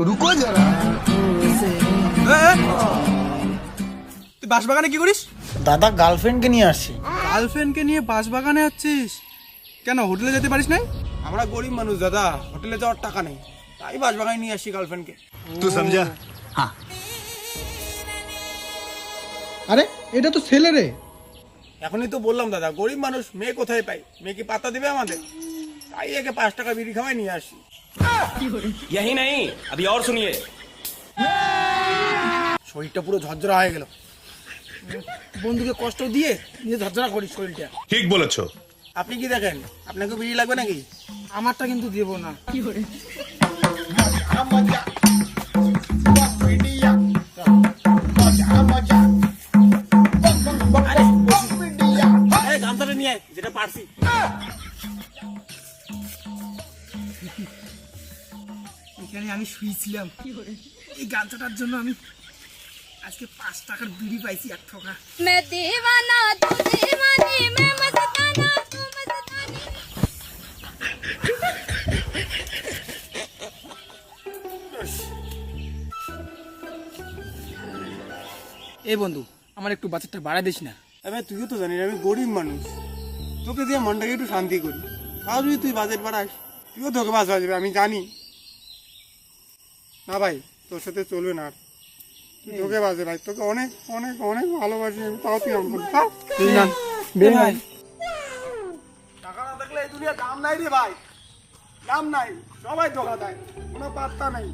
रुको जरा তুই বাঁশবাগানে কি করিস? দাদা গার্লফ্রেন্ডকে নিয়ে আসছি। গার্লফ্রেন্ডকে নিয়ে বাঁশবাগানে আছিস কেন? হোটেলে যেতে পারিস নাই? আমরা গরিব মানুষ দাদা, হোটেলে যাওয়ার টাকা নেই, তাই বাঁশবাগানে নিয়ে আসি গার্লফ্রেন্ডকে। तू समझा? আরে এটা তো ছেলে রে। এখনই তো বললাম দাদা, গরিব মানুষ, মেয়ে কোথায় পাই? মেয়ে কি পাতা দিবে আমাদের? তাই একে 5 টাকা বিড়ি খাওয়াই নিয়ে আসি। यही नहीं, अभी और सुनिए। শরীরটা পুরো ঝরঝরা হয়ে গেল। বন্ধুকে কষ্ট দিয়ে নিজে ঝরঝরা করি শরীরটা। ठीक बोलेছো। আপনি কি দেখেন? আপনাকে বিড়ি লাগবে নাকি? আমারটা কিন্তু দেব না। আরে গামছাটা নিয়ে আয়, যেটা পারছি। এখানে আমি শুয়েছিলাম, এই গামছাটার জন্য আমি আজকে 5 টাকার বিড়ি পাইছি 1 টাকা। मैं दीवाना तू दीवानी मैं मस्ताना तू मस्तानी। এই বন্ধু, আমার একটু বাচ্চাটা বাড়াই দিস না। আমি তুইও তো জানিস আমি গরিব মানুষ, তোকে দিয়ে মনটাকে একটু শান্তি করি। তাও যদি তুই বাজেট বাড়াস, তুইও তোকে বাস বাজবে, আমি জানি না ভাই, তোর সাথে চলবে না আর। তুই তোকে বাজে ভাই, তোকে অনেক অনেক অনেক ভালোবাসি আমি, তাও তুই আমার টাকা না থাকলে এই দুনিয়া দাম নাই রে ভাই, দাম নাই, সবাই ধোকা দেয়, কোনো পাত্তা নাই।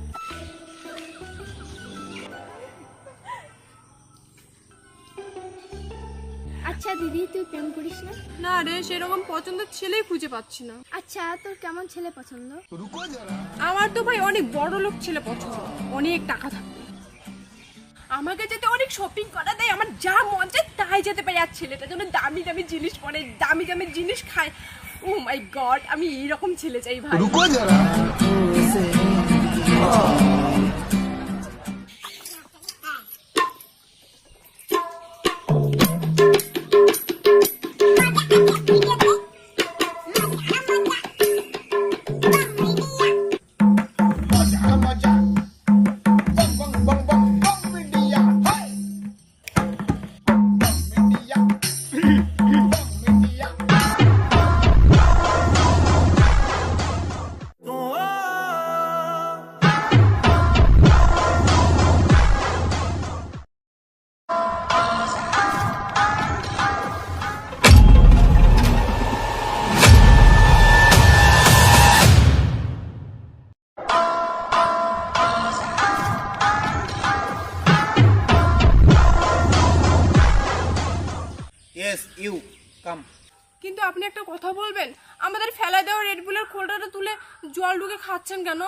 আচ্ছা দিদি, তুই প্রেম করিস না? না রে, সেরকম পছন্দের ছেলেই খুঁজে পাচ্ছি না। আচ্ছা, তোর কেমন ছেলে পছন্দ? रुको जरा আমার তো ভাই অনেক বড় লোক ছেলে পছন্দ, অনেক টাকা থাকবে, আমাকে যাতে অনেক শপিং করা দেয়, আমার যা মন চায় তাই যেতে পারি, আর ছেলেটা যেন দামি দামি জিনিস পরে, দামি দামি জিনিস খায়। ও মাই গড, আমি এইরকম ছেলে চাই ভাই। रुको जरा ইয়েস ইউ কাম। কিন্তু আপনি একটা কথা বলবেন, আমাদের ফেলা দেওয়া রেড বুলের খোলটাটা তুলে জল ঢুকে খাচ্ছেন কেন?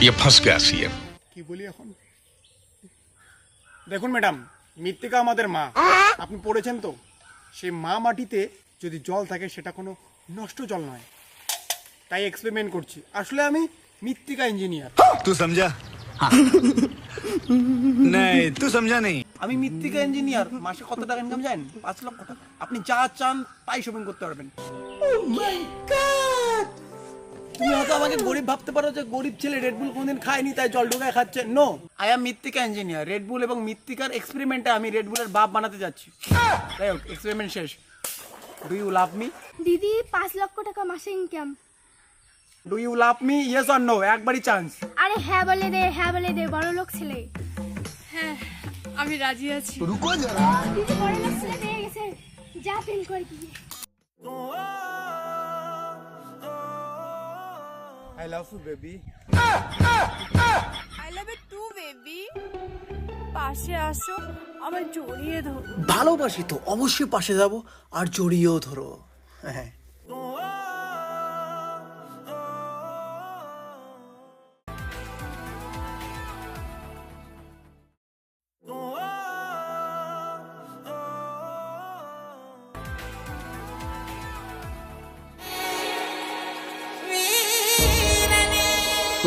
ये फंस गया सीएम। কি বলি এখন? দেখুন ম্যাডাম, মৃত্তিকা আমাদের মা, আপনি পড়েছেন তো, সেই মা মাটিতে যদি জল থাকে সেটা কোনো নষ্ট জল নয়, তাই এক্সপেরিমেন্ট করছি। আসলে আমি মৃত্তিকা ইঞ্জিনিয়ার। तू समझा? नहीं तू समझा नहीं। আমি মৃত্তিকা ইঞ্জিনিয়ার, মাসে কত টাকা ইনকাম জানেন? 5 লক্ষ টাকা। আপনি যা চান তাই শপিং করতে পারবেন। তুমি হয়তো আমাকে গরিব ভাবতে পারো যে গরিব ছেলে রেড বুল কোনদিন খায়নি তাই জল ঢোকায় খাচ্ছে। নো, আই এম মৃত্তিকা ইঞ্জিনিয়ার। রেড বুল এবং মৃত্তিকার এক্সপেরিমেন্টে আমি রেড বুলের বাপ বানাতে যাচ্ছি। যাই হোক, এক্সপেরিমেন্ট শেষ। Do you love me? দিদি 5 লক্ষ টাকা মাসে income. Do you love me? Yes or no? একবারই চান্স। আরে হ্যাঁ বলে দে, হ্যাঁ বলে দে, বড় লোক ছেলে। হ্যাঁ, আমি রাজি আছি। रुको जरा দিদি বড় লোক ছেলে পেয়ে গেছে, যা প্রেম কর কি। I love you baby. I love you too baby. পাশে আসো, আমার জড়িয়ে ধরো। ভালোবাসি তো অবশ্যই পাশে যাব, আর জড়িয়েও ধরো। হ্যাঁ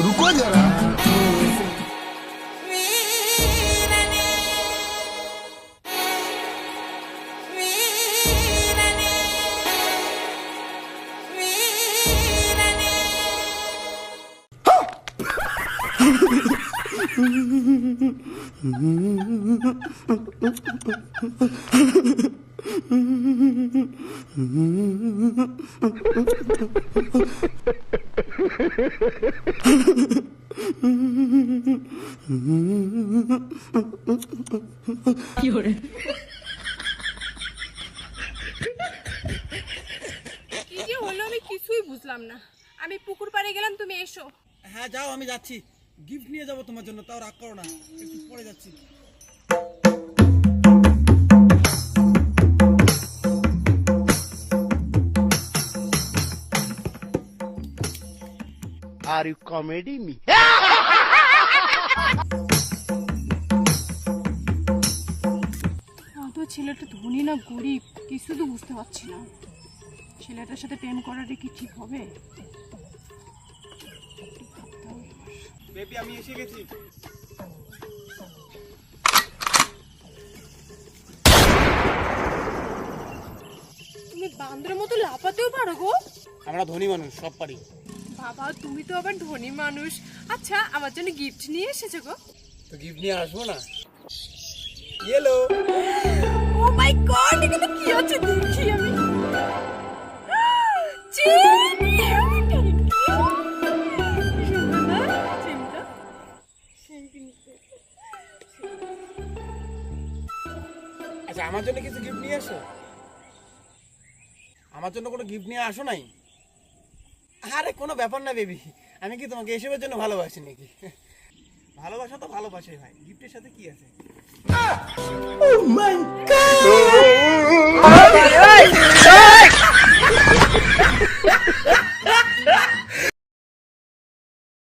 रुको जरा কি যে হলো আমি কিছুই বুঝলাম না। আমি পুকুর পাড়ে গেলাম, তুমি এসো। হ্যাঁ যাও, আমি যাচ্ছি। গিফট নিয়ে যাবো তোমার জন্য, তাও রাগ করো না, একটু পরে যাচ্ছি। Are you comedy me? তো ছেলেটা ধনী না গরিব কিছু তো বুঝতে পারছি না। ছেলেটার সাথে প্রেম করাটা কি ঠিক হবে? বেবি আমি এসে গেছি। তুমি বান্দরের মতো লাফাতেও পারো গো। আমরা ধনী মানুষ, সব পারি। বাবা তুমি তো আবার ধনী মানুষ। আচ্ছা আমার জন্য গিফট নিয়ে এসেছো গো? তো গিফট নিয়ে আসবো না? ইয়েলো। ও মাই গড, এখানে কি আছে দেখি আমি। চিনি, আচ্ছা আমার জন্য কিছু গিফট নিয়ে আসো? আমার জন্য কোনো গিফট নিয়ে আসো নাই? আরে কোনো ব্যাপার না বেবি, আমি কি তোমাকে এসবের জন্য ভালোবাসি নাকি? ভালোবাসা তো ভালোবাসাই ভাই, গিফটের সাথে কি আছে? Oh my God!